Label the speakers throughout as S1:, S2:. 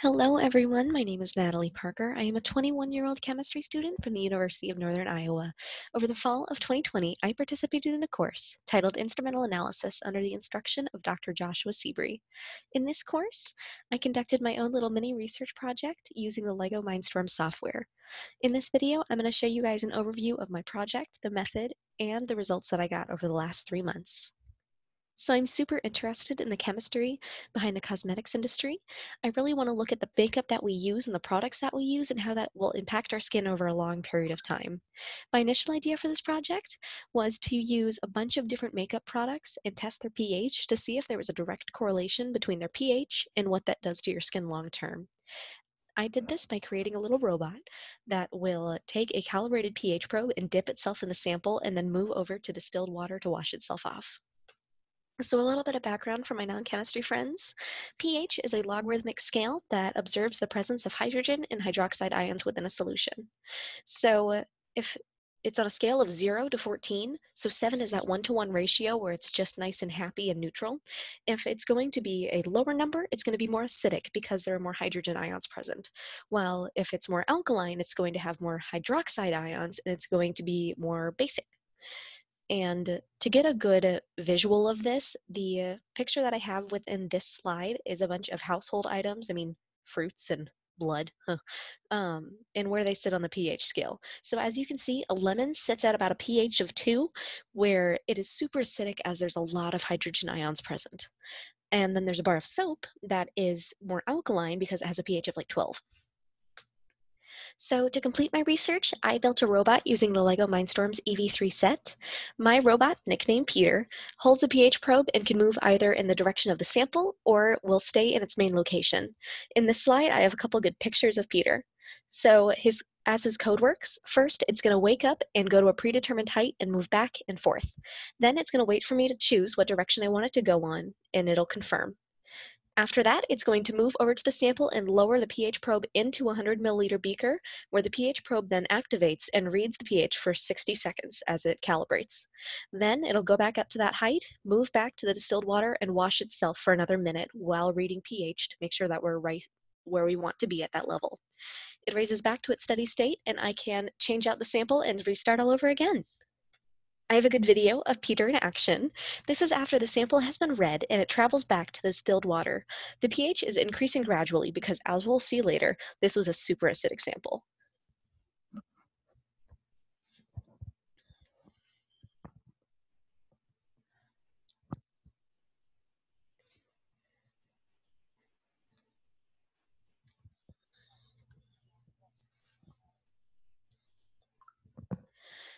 S1: Hello, everyone. My name is Natalie Parker. I am a 21-year-old chemistry student from the University of Northern Iowa. Over the fall of 2020, I participated in a course titled Instrumental Analysis under the instruction of Dr. Joshua Seabury. In this course, I conducted my own little mini research project using the Lego Mindstorms software. In this video, I'm going to show you guys an overview of my project, the method, and the results that I got over the last 3 months. So I'm super interested in the chemistry behind the cosmetics industry. I really want to look at the makeup that we use and the products that we use and how that will impact our skin over a long period of time. My initial idea for this project was to use a bunch of different makeup products and test their pH to see if there was a direct correlation between their pH and what that does to your skin long term. I did this by creating a little robot that will take a calibrated pH probe and dip itself in the sample and then move over to distilled water to wash itself off. So a little bit of background for my non-chemistry friends. pH is a logarithmic scale that observes the presence of hydrogen and hydroxide ions within a solution. So if it's on a scale of 0 to 14, so 7 is that 1-to-1 ratio where it's just nice and happy and neutral. If it's going to be a lower number, it's going to be more acidic because there are more hydrogen ions present. While if it's more alkaline, it's going to have more hydroxide ions and it's going to be more basic. And to get a good visual of this, the picture that I have within this slide is a bunch of household items, fruits and blood, and where they sit on the pH scale. So as you can see, a lemon sits at about a pH of 2, where it is super acidic as there's a lot of hydrogen ions present. And then there's a bar of soap that is more alkaline because it has a pH of like 12. So to complete my research, I built a robot using the Lego Mindstorms EV3 set. My robot, nicknamed Peter, holds a pH probe and can move either in the direction of the sample or will stay in its main location. In this slide, I have a couple good pictures of Peter. So as his code works, first it's going to wake up and go to a predetermined height and move back and forth. Then it's going to wait for me to choose what direction I want it to go on, and it'll confirm. After that, it's going to move over to the sample and lower the pH probe into a 100 milliliter beaker, where the pH probe then activates and reads the pH for 60 seconds as it calibrates. Then it'll go back up to that height, move back to the distilled water, and wash itself for another minute while reading pH to make sure that we're right where we want to be at that level. It raises back to its steady state, and I can change out the sample and restart all over again. I have a good video of Peter in action. This is after the sample has been read and it travels back to the distilled water. The pH is increasing gradually because, as we'll see later, this was a super acidic sample.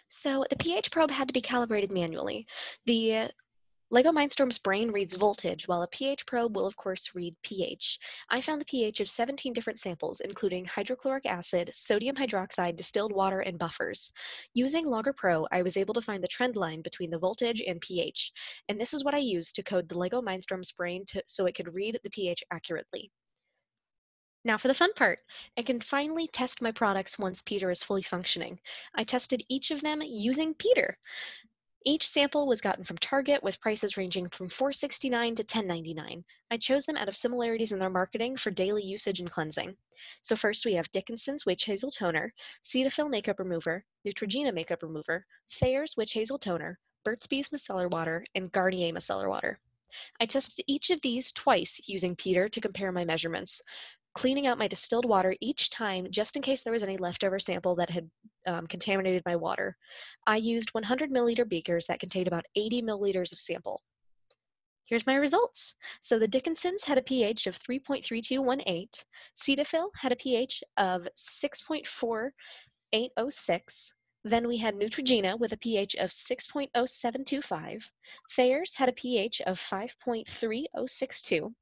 S1: So the pH probe had to be calibrated manually. The Lego Mindstorm's brain reads voltage, while a pH probe will, of course, read pH. I found the pH of 17 different samples, including hydrochloric acid, sodium hydroxide, distilled water, and buffers. Using Logger Pro, I was able to find the trend line between the voltage and pH, and this is what I used to code the Lego Mindstorm's brain so it could read the pH accurately. Now for the fun part. I can finally test my products once Peter is fully functioning. I tested each of them using Peter. Each sample was gotten from Target with prices ranging from $4.69 to $10.99. I chose them out of similarities in their marketing for daily usage and cleansing. So first we have Dickinson's Witch Hazel Toner, Cetaphil Makeup Remover, Neutrogena Makeup Remover, Thayer's Witch Hazel Toner, Burt's Bees Micellar Water, and Garnier Micellar Water. I tested each of these twice using Peter to compare my measurements, cleaning out my distilled water each time just in case there was any leftover sample that had contaminated my water. I used 100 milliliter beakers that contained about 80 milliliters of sample. Here's my results. So the Dickinsons had a pH of 3.3218, Cetaphil had a pH of 6.4806, then we had Neutrogena with a pH of 6.0725, Thayer's had a pH of 5.3062,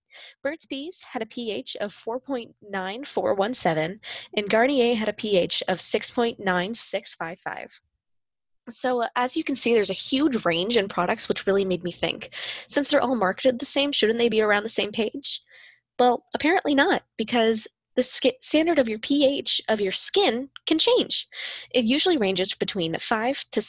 S1: Burt's Bees had a pH of 4.9417, and Garnier had a pH of 6.9655. So as you can see, there's a huge range in products, which really made me think, since they're all marketed the same, shouldn't they be around the same page? Well, apparently not, because the standard of your pH of your skin can change. It usually ranges between 5 to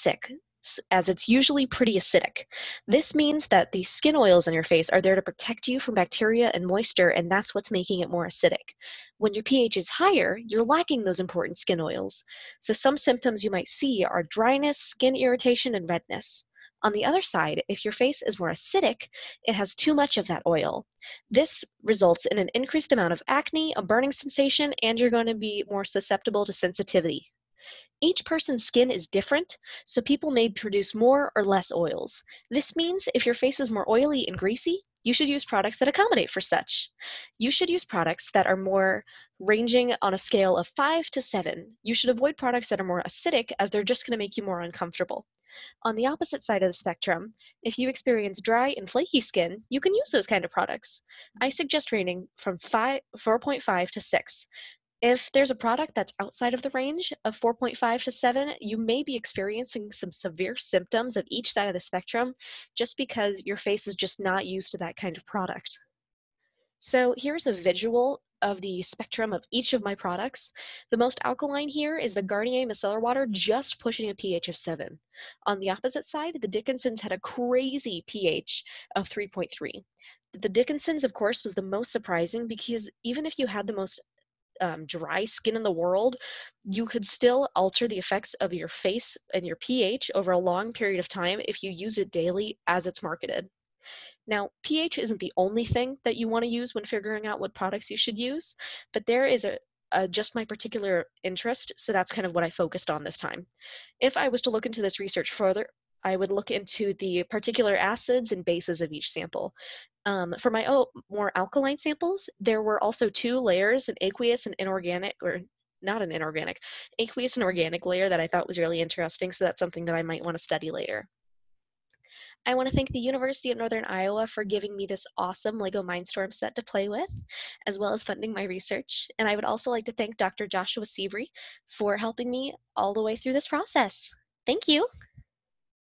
S1: as it's usually pretty acidic. This means that the skin oils on your face are there to protect you from bacteria and moisture, and that's what's making it more acidic. When your pH is higher, you're lacking those important skin oils. So some symptoms you might see are dryness, skin irritation, and redness. On the other side, if your face is more acidic, it has too much of that oil. This results in an increased amount of acne, a burning sensation, and you're going to be more susceptible to sensitivity. Each person's skin is different, so people may produce more or less oils. This means if your face is more oily and greasy, you should use products that accommodate for such. You should use products that are more ranging on a scale of 5 to 7. You should avoid products that are more acidic as they're just going to make you more uncomfortable. On the opposite side of the spectrum, if you experience dry and flaky skin, you can use those kind of products. I suggest rating from 4.5 to 6. If there's a product that's outside of the range of 4.5 to 7, you may be experiencing some severe symptoms of each side of the spectrum just because your face is just not used to that kind of product. So here's a visual of the spectrum of each of my products. The most alkaline here is the Garnier Micellar Water, just pushing a pH of 7. On the opposite side, the Dickinson's had a crazy pH of 3.3. The Dickinson's, of course, was the most surprising because even if you had the most dry skin in the world, you could still alter the effects of your face and your pH over a long period of time if you use it daily as it's marketed. Now, pH isn't the only thing that you want to use when figuring out what products you should use, but there is just my particular interest, so that's kind of what I focused on this time. If I was to look into this research further, I would look into the particular acids and bases of each sample. For my more alkaline samples, there were also two layers, an aqueous and inorganic, or not an inorganic, aqueous and organic layer that I thought was really interesting, so that's something that I might want to study later. I want to thank the University of Northern Iowa for giving me this awesome Lego Mindstorm set to play with, as well as funding my research. And I would also like to thank Dr. Joshua Seabury for helping me all the way through this process. Thank you.